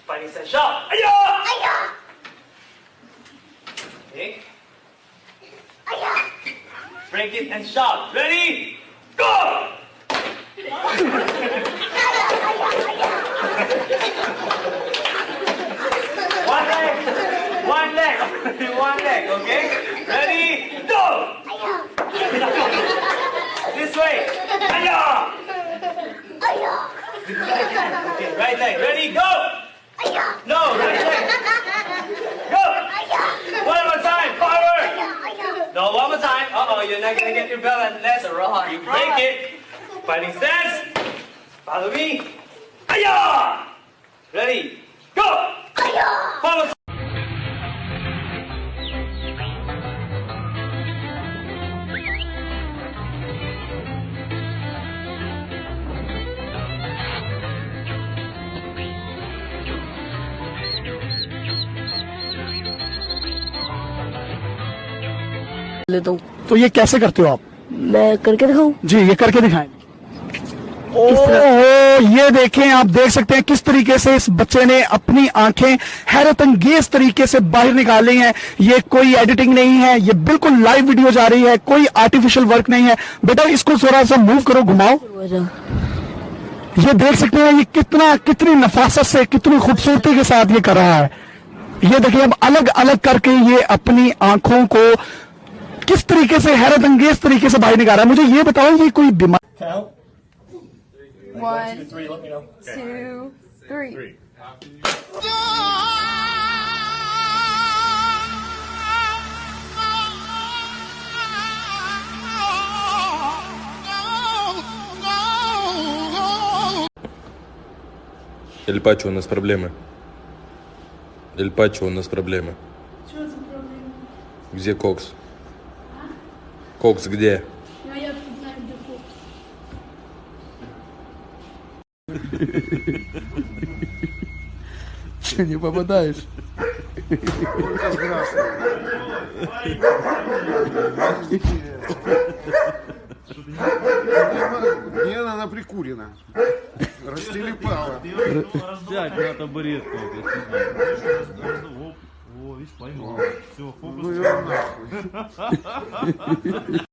Fighting set, shout. Aya! Aya! Okay. Aya! Break it and shout. Ready? Go! One leg, one leg, okay? Ready? Go! This way. Aya! Okay, right leg. Ready? Go! No, right leg. Go! One more time. Forward. No, one more time. Uh-oh, you're not gonna get your belt unless you break it. Fighting stance. Follow me. Aya! Ready? Go! Follow. लेता हूँ। तो ये कैसे करते हो आप? मैं करके दिखाऊं? जी, ये करके दिखाएं। ओहो, ये देखें, आप देख सकते हैं किस तरीके से इस बच्चे ने अपनी आंखें हैरत अंगेज तरीके से बाहर निकाली हैं। ये कोई एडिटिंग नहीं है, ये बिल्कुल लाइव वीडियो जा रही है, कोई आर्टिफिशियल वर्क नहीं है। बेटा इसको थोड़ा सा मूव करो, घुमाओ। ये देख सकते हैं ये कितनी नफासत से, कितनी खूबसूरती के साथ ये कर रहा है। ये देखिए अब अलग अलग करके ये अपनी आंखों को किस तरीके से हैरत अंगेज तरीके से बाहर निकाल रहा है। मुझे ये बताओ ये कोई बीमारी? 1, 2, 3. Эль Пачо, у нас проблемы. Эль Пачо, у нас проблемы. Что за проблема? Где Кокс? Кокс где? Ну, я тут знаю, где Кокс. Че, не попадаешь? Нет, она прикурена. Растелепала. Сядь на табуретку. О, видишь, поймал. Все, фокус. Ну и он нахуй.